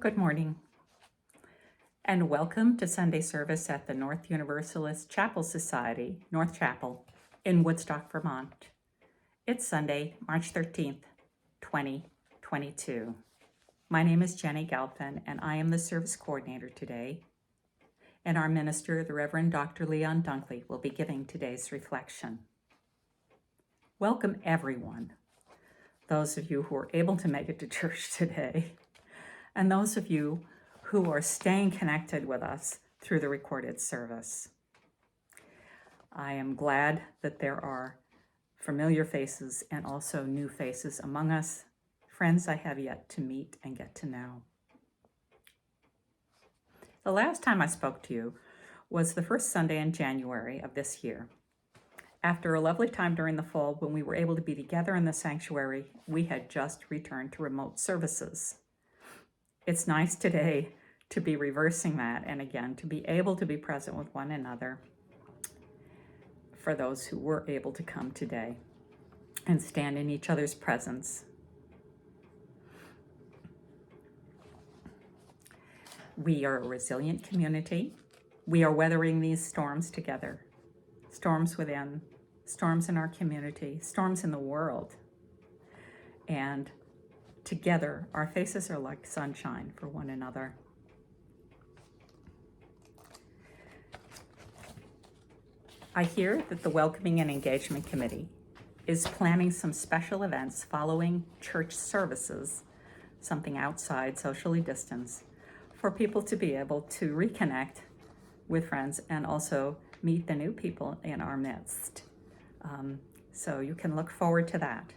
Good morning, and welcome to Sunday service at the North Universalist Chapel Society, North Chapel, in Woodstock, Vermont. It's Sunday, March 13th, 2022. My name is Jenny Galpin, and I am the service coordinator today. And our minister, the Reverend Dr. Leon Dunkley, will be giving today's reflection. Welcome, everyone. Those of you who are able to make it to church today, and those of you who are staying connected with us through the recorded service. I am glad that there are familiar faces and also new faces among us, friends I have yet to meet and get to know. The last time I spoke to you was the first Sunday in January of this year. After a lovely time during the fall when we were able to be together in the sanctuary, we had just returned to remote services. It's nice today to be reversing that and again to be able to be present with one another for those who were able to come today and stand in each other's presence. We are a resilient community. We are weathering these storms together. Storms within, storms in our community, storms in the world. And together, our faces are like sunshine for one another. I hear that the Welcoming and Engagement Committee is planning some special events following church services, something outside, socially distanced, for people to be able to reconnect with friends and also meet the new people in our midst. So you can look forward to that.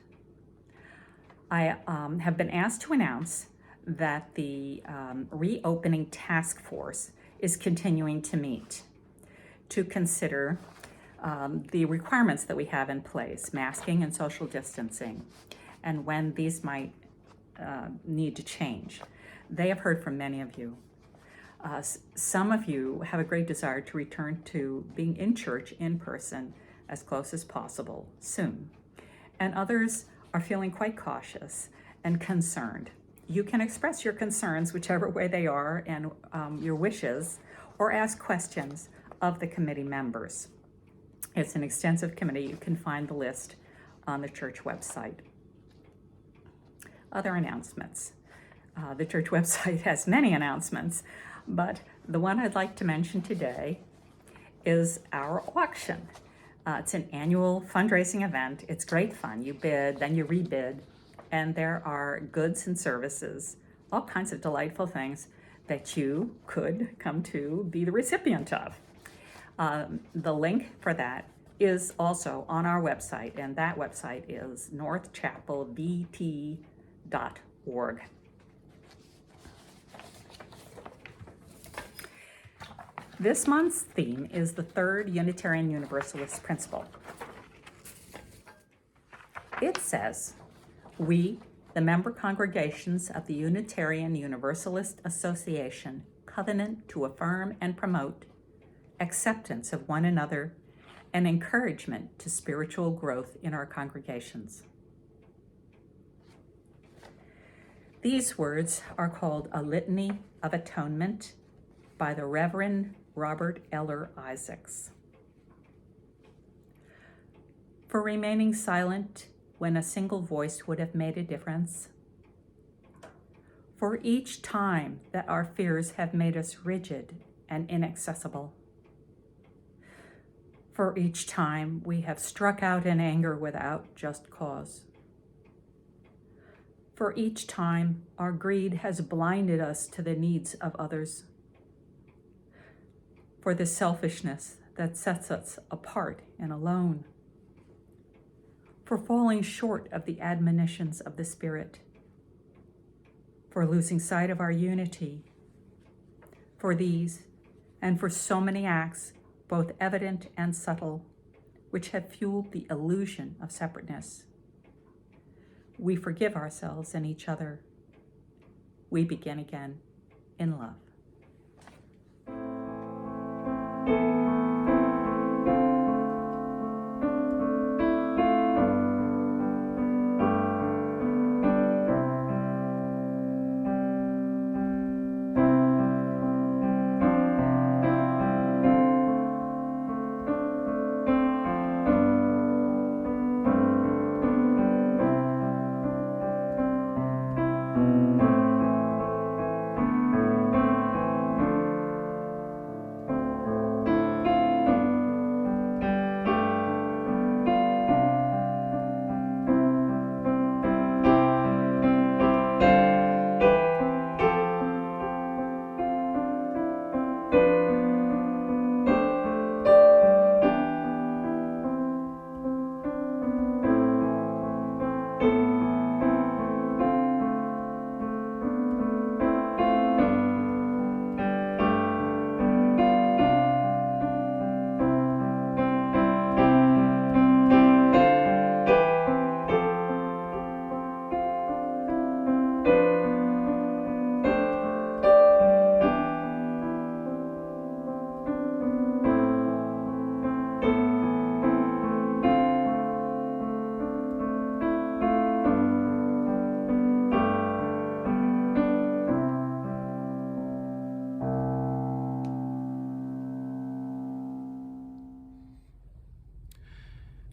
I have been asked to announce that the reopening task force is continuing to meet to consider the requirements that we have in place, masking and social distancing, and when these might need to change. They have heard from many of you. Some of you have a great desire to return to being in church in person as close as possible soon, and others are feeling quite cautious and concerned. You can express your concerns whichever way they are and your wishes, or ask questions of the committee members. It's an extensive committee. You can find the list on the church website. Other announcements. The church website has many announcements, but the one I'd like to mention today is our auction. It's an annual fundraising event. It's great fun. You bid, then you rebid, and there are goods and services, all kinds of delightful things that you could come to be the recipient of. The link for that is also on our website, and that website is northchapelvt.org. This month's theme is the third Unitarian Universalist principle. It says, we, the member congregations of the Unitarian Universalist Association, covenant to affirm and promote acceptance of one another and encouragement to spiritual growth in our congregations. These words are called a Litany of Atonement by the Reverend Robert Eller Isaacs. For remaining silent when a single voice would have made a difference. For each time that our fears have made us rigid and inaccessible. For each time we have struck out in anger without just cause. For each time our greed has blinded us to the needs of others. For the selfishness that sets us apart and alone. For falling short of the admonitions of the Spirit. For losing sight of our unity. For these, and for so many acts, both evident and subtle, which have fueled the illusion of separateness. We forgive ourselves and each other. We begin again in love.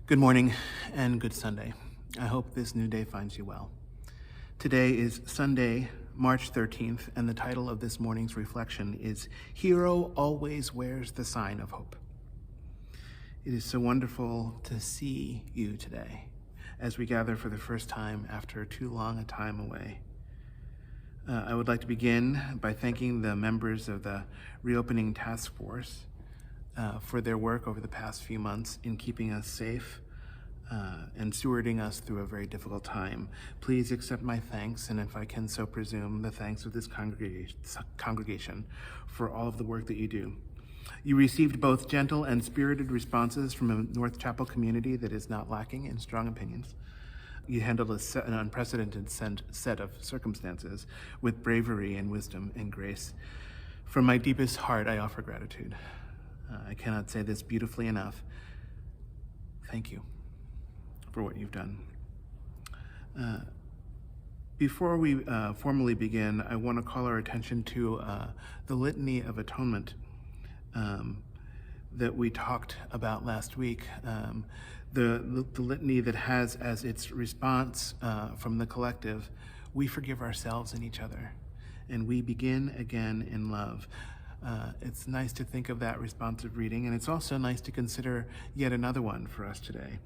Good morning and good Sunday. I hope this new day finds you well. Today is Sunday, March 13th, and the title of this morning's reflection is Hero Always Wears the Sign of Hope. It is so wonderful to see you today as we gather for the first time after too long a time away. I would like to begin by thanking the members of the Reopening Task Force for their work over the past few months in keeping us safe and stewarding us through a very difficult time. Please accept my thanks, and if I can so presume, the thanks of this congregation for all of the work that you do. You received both gentle and spirited responses from a North Chapel community that is not lacking in strong opinions. You handled an unprecedented set of circumstances with bravery and wisdom and grace. From my deepest heart, I offer gratitude. I cannot say this beautifully enough. Thank you for what you've done. Before we formally begin, I want to call our attention to the Litany of Atonement that we talked about last week. The litany that has as its response from the collective, we forgive ourselves and each other, and we begin again in love. It's nice to think of that responsive reading, and it's also nice to consider yet another one for us today.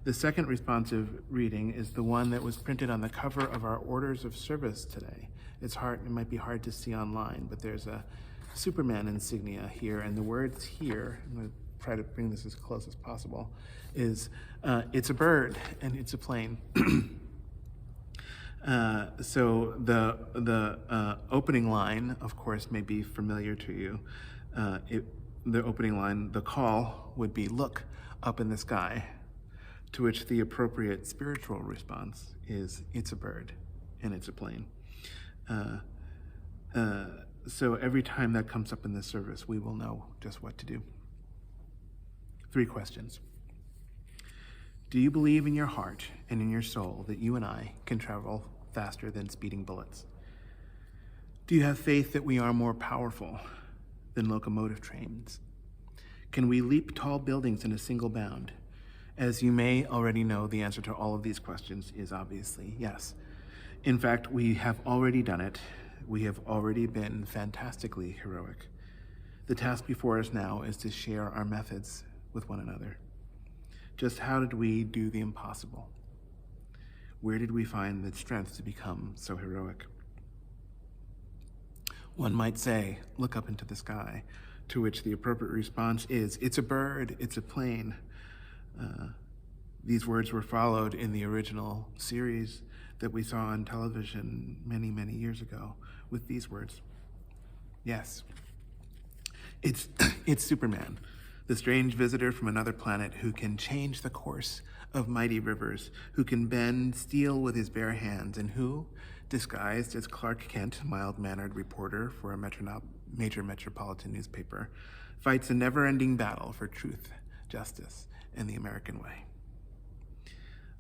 The second responsive reading is the one that was printed on the cover of our Orders of Service today. It might be hard to see online, but there's a Superman insignia here, and the words here, I'm going to try to bring this as close as possible, is it's a bird and it's a plane. So the opening line, of course, may be familiar to you. The opening line, the call would be, "Look up in the sky," to which the appropriate spiritual response is, "It's a bird and it's a plane." So every time that comes up in the service, we will know just what to do. 3 questions. Do you believe in your heart and in your soul that you and I can travel faster than speeding bullets? Do you have faith that we are more powerful than locomotive trains? Can we leap tall buildings in a single bound? As you may already know, the answer to all of these questions is obviously yes. In fact, we have already done it. We have already been fantastically heroic. The task before us now is to share our methods with one another. Just how did we do the impossible? Where did we find the strength to become so heroic? One might say, "Look up into the sky," to which the appropriate response is, "It's a bird, it's a plane." These words were followed in the original series that we saw on television many, many years ago with these words. Yes, it's Superman, the strange visitor from another planet who can change the course of mighty rivers, who can bend steel with his bare hands, and who, disguised as Clark Kent, mild-mannered reporter for a major metropolitan newspaper, fights a never-ending battle for truth, justice, and the American way.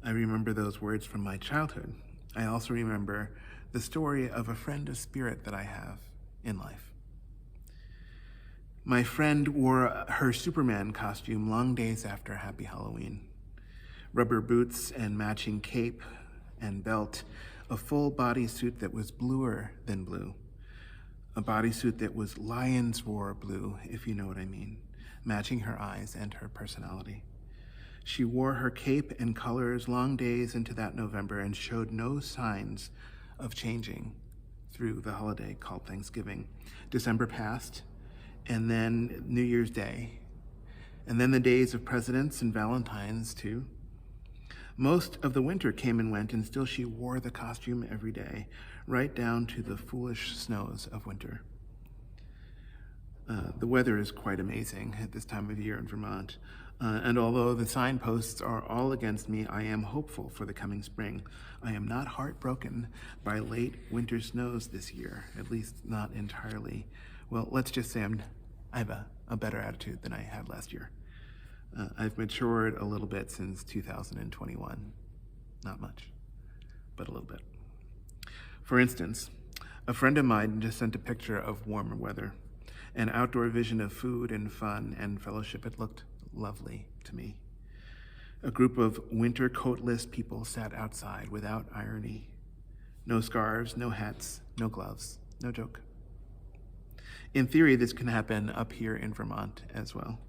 I remember those words from my childhood. I also remember the story of a friend of spirit that I have in life. My friend wore her Superman costume long days after Happy Halloween. Rubber boots and matching cape and belt, a full bodysuit that was bluer than blue. A bodysuit that was lion's roar blue, if you know what I mean, matching her eyes and her personality. She wore her cape and colors long days into that November and showed no signs of changing through the holiday called Thanksgiving. December passed, and then New Year's Day, and then the days of Presidents and Valentines too. Most of the winter came and went, and still she wore the costume every day, right down to the foolish snows of winter. The weather is quite amazing at this time of year in Vermont. And although the signposts are all against me, I am hopeful for the coming spring. I am not heartbroken by late winter snows this year, at least not entirely. Well, let's just say I have a better attitude than I had last year. I've matured a little bit since 2021. Not much, but a little bit. For instance, a friend of mine just sent a picture of warmer weather, an outdoor vision of food and fun and fellowship. It looked lovely to me. A group of winter coatless people sat outside without irony. No scarves, no hats, no gloves, no joke. In theory, this can happen up here in Vermont as well.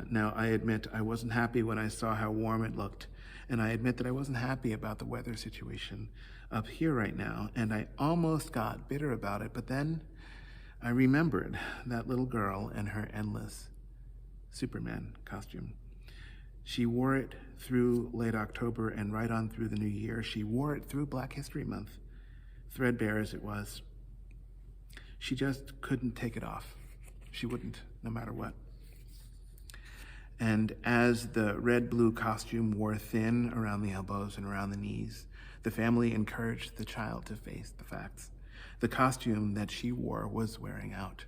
Now, I admit I wasn't happy when I saw how warm it looked, and I admit that I wasn't happy about the weather situation up here right now, and I almost got bitter about it, but then I remembered that little girl and her endless Superman costume. She wore it through late October and right on through the new year. She wore it through Black History Month, threadbare as it was. She just couldn't take it off. She wouldn't, no matter what. And as the red-blue costume wore thin around the elbows and around the knees, the family encouraged the child to face the facts. The costume that she wore was wearing out.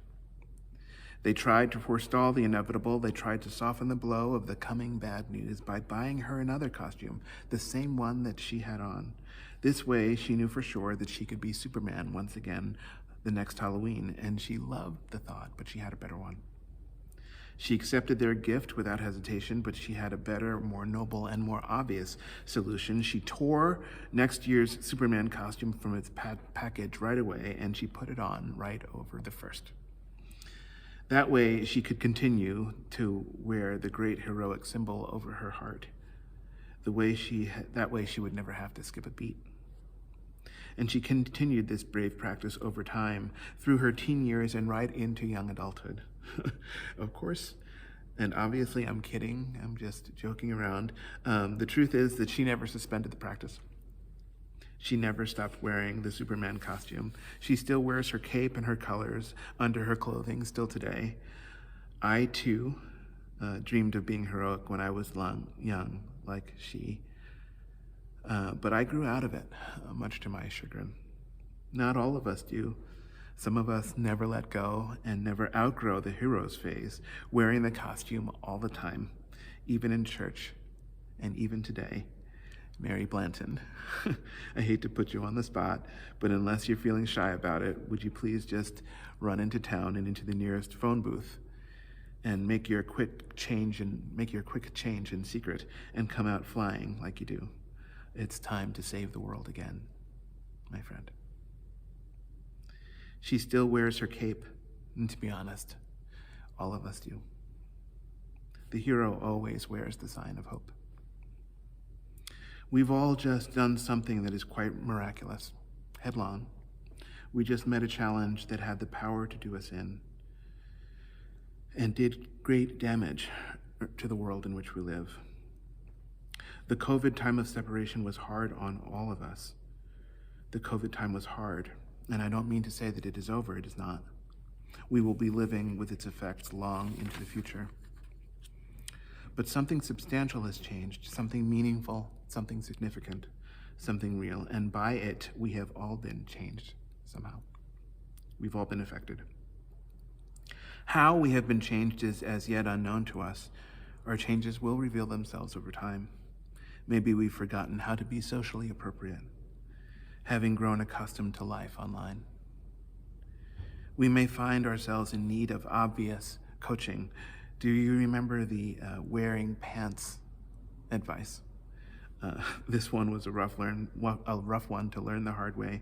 They tried to forestall the inevitable. They tried to soften the blow of the coming bad news by buying her another costume, the same one that she had on. This way, she knew for sure that she could be Superman once again the next Halloween, and she loved the thought, but she had a better one. She accepted their gift without hesitation, but she had a better, more noble, and more obvious solution. She tore next year's Superman costume from its package right away, and she put it on right over the first. That way, she could continue to wear the great heroic symbol over her heart. That way, she would never have to skip a beat. And she continued this brave practice over time, through her teen years and right into young adulthood. Of course, and obviously I'm kidding, I'm just joking around. The truth is that she never suspended the practice. She never stopped wearing the Superman costume. She still wears her cape and her colors under her clothing still today. I, too, dreamed of being heroic when I was young, like she. But I grew out of it, much to my chagrin. Not all of us do. Some of us never let go and never outgrow the hero's phase, wearing the costume all the time, even in church, and even today. Mary Blanton, I hate to put you on the spot, but unless you're feeling shy about it, would you please just run into town and into the nearest phone booth and make your quick change in secret and come out flying like you do. It's time to save the world again, my friend. She still wears her cape, and to be honest, all of us do. The hero always wears the sign of hope. We've all just done something that is quite miraculous, headlong. We just met a challenge that had the power to do us in and did great damage to the world in which we live. The COVID time of separation was hard on all of us. The COVID time was hard. And I don't mean to say that it is over, it is not. We will be living with its effects long into the future. But something substantial has changed, something meaningful, something significant, something real, and by it, we have all been changed somehow. We've all been affected. How we have been changed is as yet unknown to us. Our changes will reveal themselves over time. Maybe we've forgotten how to be socially appropriate, having grown accustomed to life online. We may find ourselves in need of obvious coaching. Do you remember the wearing pants advice? This one was a rough one to learn the hard way.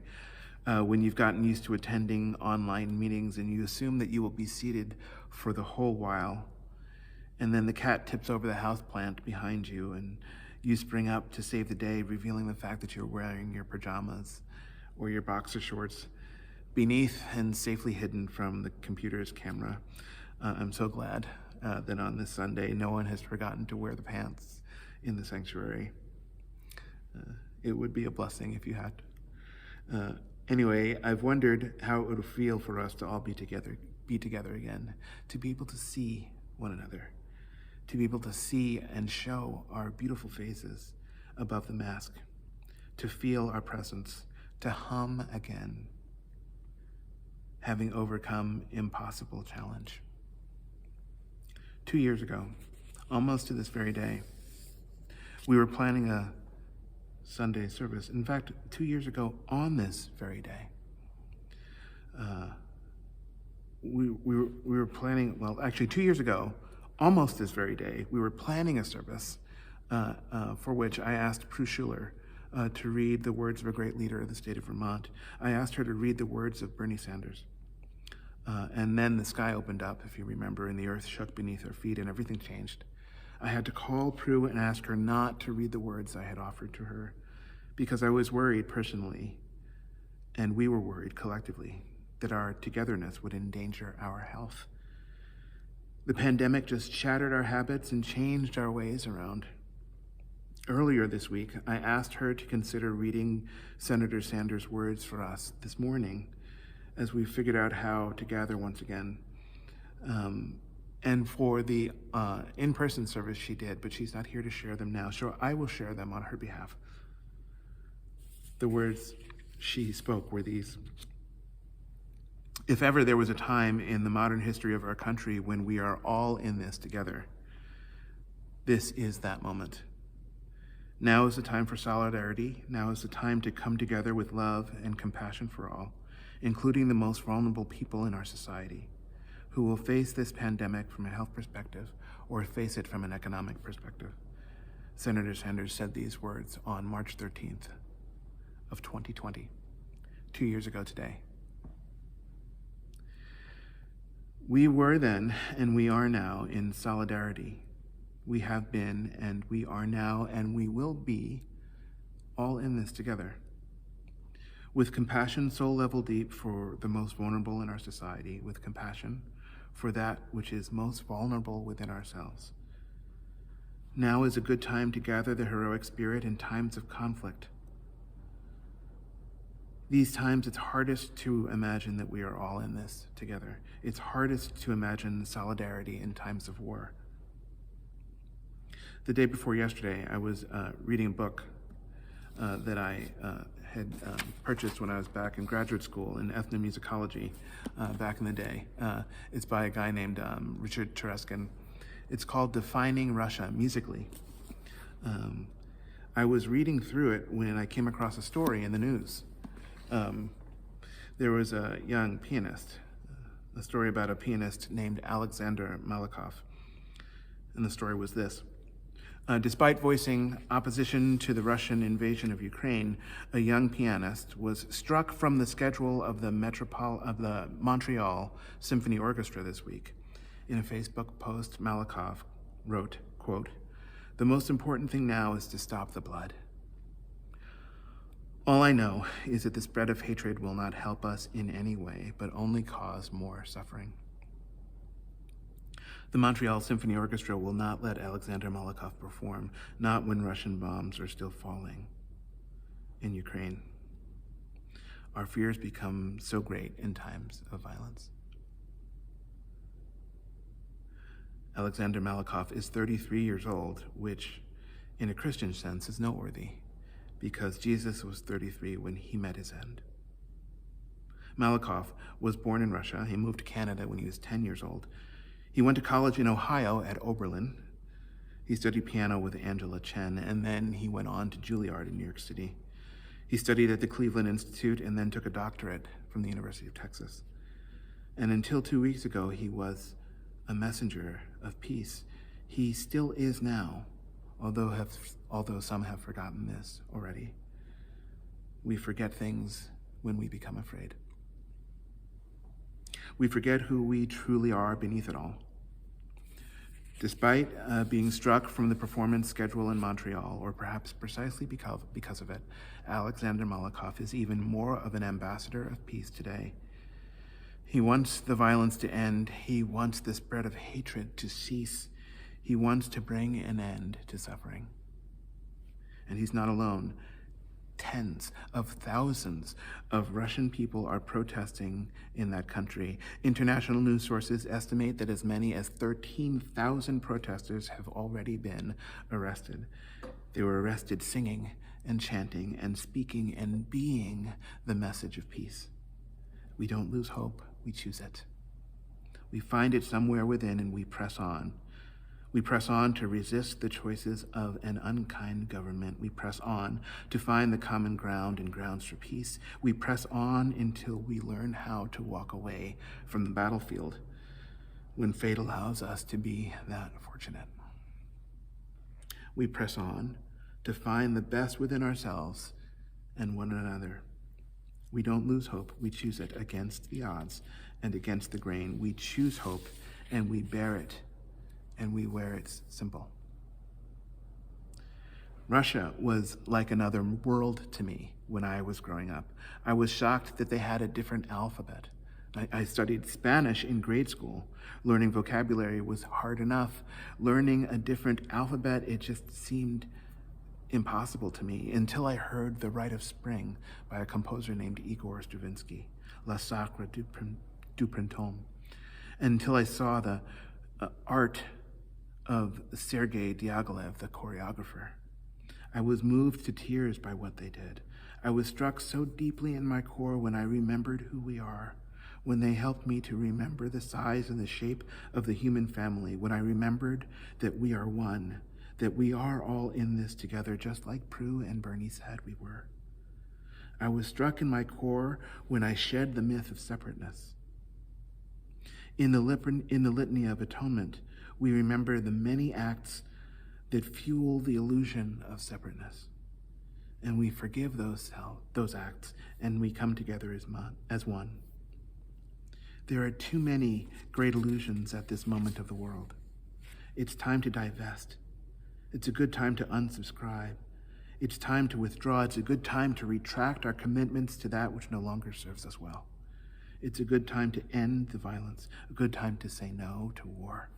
When you've gotten used to attending online meetings and you assume that you will be seated for the whole while, and then the cat tips over the houseplant behind you and you spring up to save the day, revealing the fact that you're wearing your pajamas or your boxer shorts beneath and safely hidden from the computer's camera. I'm so glad that on this Sunday, no one has forgotten to wear the pants in the sanctuary. It would be a blessing if you had. Anyway, I've wondered how it would feel for us to all be together again, to be able to see one another, to be able to see and show our beautiful faces above the mask, to feel our presence, to hum again, having overcome impossible challenge. 2 years ago, almost to this very day, we were planning a Sunday service. In fact, 2 years ago on this very day, we were planning, well, actually 2 years ago, almost this very day, we were planning a service for which I asked Prue Schuler to read the words of a great leader of the state of Vermont. I asked her to read the words of Bernie Sanders. And then the sky opened up, if you remember, and the earth shook beneath our feet and everything changed. I had to call Prue and ask her not to read the words I had offered to her because I was worried personally, and we were worried collectively, that our togetherness would endanger our health. The pandemic just shattered our habits and changed our ways around. Earlier this week, I asked her to consider reading Senator Sanders' words for us this morning as we figured out how to gather once again. And for the in-person service she did, but she's not here to share them now, so I will share them on her behalf. The words she spoke were these: "If ever there was a time in the modern history of our country when we are all in this together, this is that moment. Now is the time for solidarity. Now is the time to come together with love and compassion for all, including the most vulnerable people in our society, who will face this pandemic from a health perspective or face it from an economic perspective." Senator Sanders said these words on March 13th of 2020, 2 years ago today. We were then, and we are now, in solidarity. We have been, and we are now, and we will be, all in this together. With compassion soul level deep for the most vulnerable in our society, with compassion for that which is most vulnerable within ourselves. Now is a good time to gather the heroic spirit in times of conflict. These times, it's hardest to imagine that we are all in this together. It's hardest to imagine solidarity in times of war. The day before yesterday, I was reading a book that I had purchased when I was back in graduate school in ethnomusicology back in the day. It's by a guy named Richard Tereskin. It's called Defining Russia Musically. I was reading through it when I came across a story in the news. There was a young pianist, a story about a pianist named Alexander Malakov. And the story was this. Despite voicing opposition to the Russian invasion of Ukraine, a young pianist was struck from the schedule of the Montreal Symphony Orchestra this week. In a Facebook post, Malakov wrote, quote, "The most important thing now is to stop the blood. All I know is that the spread of hatred will not help us in any way, but only cause more suffering." The Montreal Symphony Orchestra will not let Alexander Malakov perform, not when Russian bombs are still falling in Ukraine. Our fears become so great in times of violence. Alexander Malakov is 33 years old, which in a Christian sense is noteworthy, because Jesus was 33 when he met his end. Malakov was born in Russia. He moved to Canada when he was 10 years old. He went to college in Ohio at Oberlin. He studied piano with Angela Chen, and then he went on to Juilliard in New York City. He studied at the Cleveland Institute and then took a doctorate from the University of Texas. And until 2 weeks ago, he was a messenger of peace. He still is now, although some have forgotten this already. We forget things when we become afraid. We forget who we truly are beneath it all. Despite being struck from the performance schedule in Montreal, or perhaps precisely because of it, Alexander Malakov is even more of an ambassador of peace today. He wants the violence to end. He wants the spread of hatred to cease. He wants to bring an end to suffering. And he's not alone. Tens of thousands of Russian people are protesting in that country. International news sources estimate that as many as 13,000 protesters have already been arrested. They were arrested singing and chanting and speaking and being the message of peace. We don't lose hope, we choose it. We find it somewhere within and we press on. We press on to resist the choices of an unkind government. We press on to find the common ground and grounds for peace. We press on until we learn how to walk away from the battlefield when fate allows us to be that fortunate. We press on to find the best within ourselves and one another. We don't lose hope. We choose it against the odds and against the grain. We choose hope and we bear it and we wear its symbol. Russia was like another world to me when I was growing up. I was shocked that they had a different alphabet. I studied Spanish in grade school. Learning vocabulary was hard enough. Learning a different alphabet, it just seemed impossible to me until I heard The Rite of Spring by a composer named Igor Stravinsky, La Sacre du Printemps, until I saw the art of Sergei Diaghilev, the choreographer. I was moved to tears by what they did. I was struck so deeply in my core when I remembered who we are, when they helped me to remember the size and the shape of the human family, when I remembered that we are one, that we are all in this together, just like Prue and Bernie said we were. I was struck in my core when I shed the myth of separateness. In the Litany of Atonement, we remember the many acts that fuel the illusion of separateness. And we forgive those acts, and we come together as one. There are too many great illusions at this moment of the world. It's time to divest. It's a good time to unsubscribe. It's time to withdraw. It's a good time to retract our commitments to that which no longer serves us well. It's a good time to end the violence, a good time to say no to war.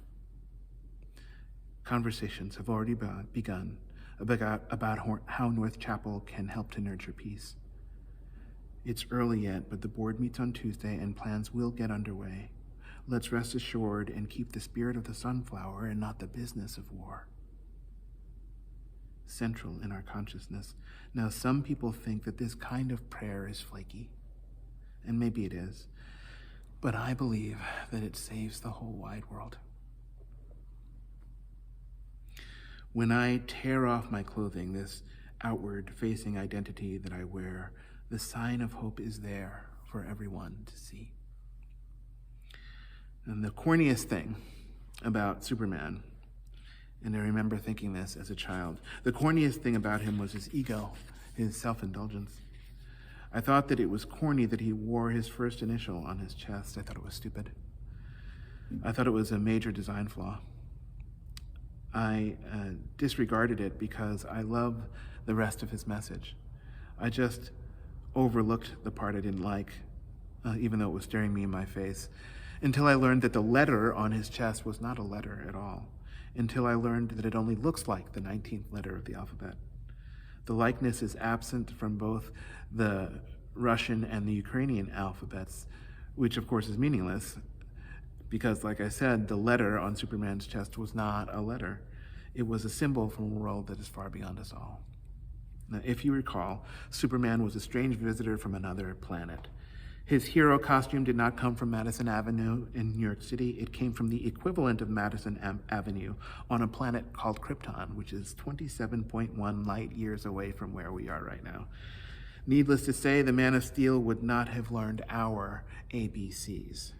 Conversations have already begun about how North Chapel can help to nurture peace. It's early yet, but the board meets on Tuesday and plans will get underway. Let's rest assured and keep the spirit of the sunflower and not the business of war central in our consciousness. Now, some people think that this kind of prayer is flaky, and maybe it is, but I believe that it saves the whole wide world. When I tear off my clothing, this outward-facing identity that I wear, the sign of hope is there for everyone to see. And the corniest thing about Superman, and I remember thinking this as a child, the corniest thing about him was his ego, his self-indulgence. I thought that it was corny that he wore his first initial on his chest. I thought it was stupid. I thought it was a major design flaw. I disregarded it because I love the rest of his message. I just overlooked the part I didn't like, even though it was staring me in my face, until I learned that the letter on his chest was not a letter at all, until I learned that it only looks like the 19th letter of the alphabet. The likeness is absent from both the Russian and the Ukrainian alphabets, which of course is meaningless, because, like I said, the letter on Superman's chest was not a letter. It was a symbol from a world that is far beyond us all. Now, if you recall, Superman was a strange visitor from another planet. His hero costume did not come from Madison Avenue in New York City. It came from the equivalent of Madison Avenue on a planet called Krypton, which is 27.1 light years away from where we are right now. Needless to say, the Man of Steel would not have learned our ABCs.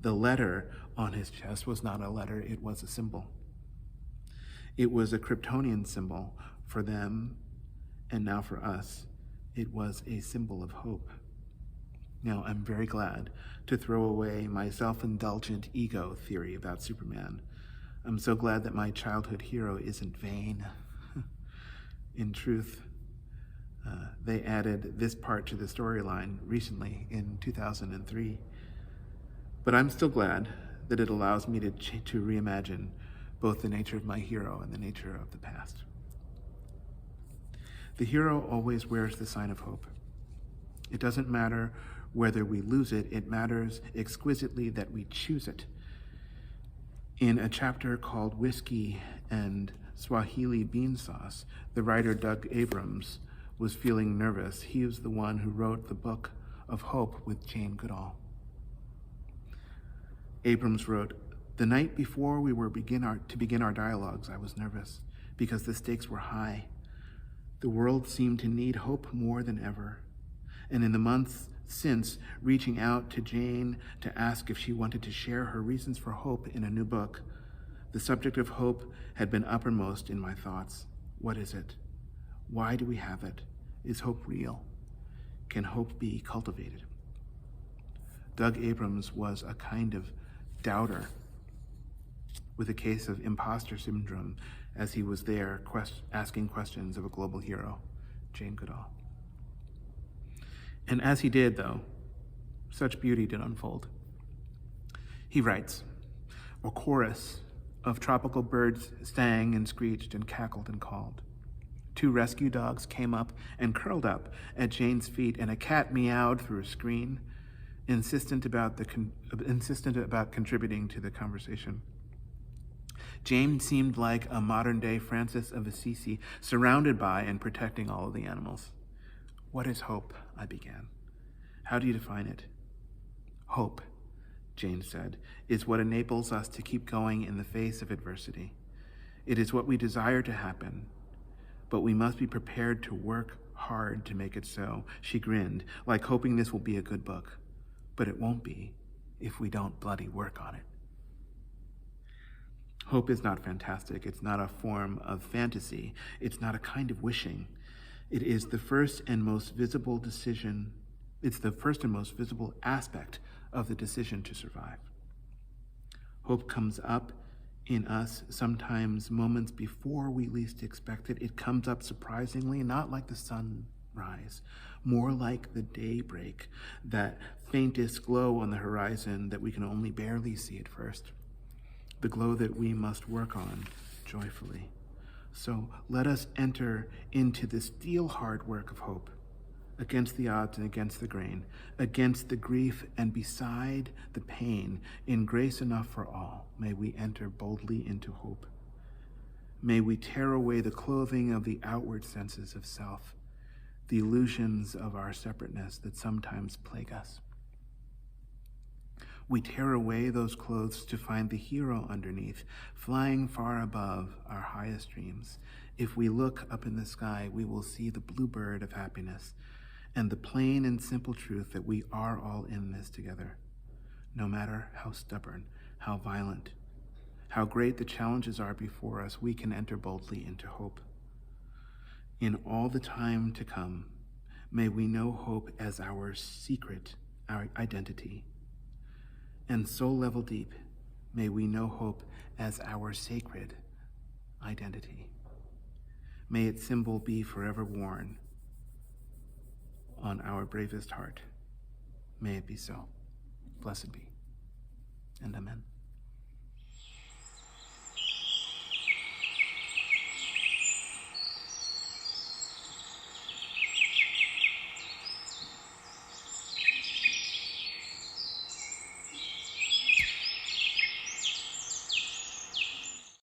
The letter on his chest was not a letter, it was a symbol. It was a Kryptonian symbol for them, and now for us. It was a symbol of hope. Now, I'm very glad to throw away my self-indulgent ego theory about Superman. I'm so glad that my childhood hero isn't vain. In truth, they added this part to the storyline recently in 2003. But I'm still glad that it allows me to reimagine both the nature of my hero and the nature of the past. The hero always wears the sign of hope. It doesn't matter whether we lose it, it matters exquisitely that we choose it. In a chapter called Whiskey and Swahili Bean Sauce, the writer Doug Abrams was feeling nervous. He was the one who wrote the book of Hope with Jane Goodall. Abrams wrote, "The night before we were to begin our dialogues, I was nervous because the stakes were high. The world seemed to need hope more than ever. And in the months since, reaching out to Jane to ask if she wanted to share her reasons for hope in a new book, The subject of hope had been uppermost in my thoughts. What is it? Why do we have it? Is hope real? Can hope be cultivated? Doug Abrams was a kind of doubter with a case of imposter syndrome as he was there asking questions of a global hero, Jane Goodall. And as he did, though, such beauty did unfold. He writes, "A chorus of tropical birds sang and screeched and cackled and called. 2 rescue dogs came up and curled up at Jane's feet, and a cat meowed through a screen, insistent about contributing to the conversation. Jane seemed like a modern-day Francis of Assisi, surrounded by and protecting all of the animals. What is hope? I began. How do you define it? Hope, Jane said, is what enables us to keep going in the face of adversity. It is what we desire to happen, but we must be prepared to work hard to make it so. She grinned, like hoping this will be a good book. But it won't be if we don't bloody work on it. Hope is not fantastic. It's not a form of fantasy. It's not a kind of wishing. It is the first and most visible decision. It's the first and most visible aspect of the decision to survive. Hope comes up in us sometimes moments before we least expect it. It comes up surprisingly, not like the sunrise, more like the daybreak, that faintest glow on the horizon that we can only barely see at first, the glow that we must work on joyfully. So let us enter into the steel-hard work of hope, against the odds and against the grain, against the grief and beside the pain, in grace enough for all. May we enter boldly into hope. May we tear away the clothing of the outward senses of self, the illusions of our separateness that sometimes plague us. We tear away those clothes to find the hero underneath, flying far above our highest dreams. If we look up in the sky, we will see the bluebird of happiness and the plain and simple truth that we are all in this together. No matter how stubborn, how violent, how great the challenges are before us, we can enter boldly into hope. In all the time to come, may we know hope as our secret, our identity. And soul level deep, may we know hope as our sacred identity. May its symbol be forever worn on our bravest heart. May it be so. Blessed be. And amen.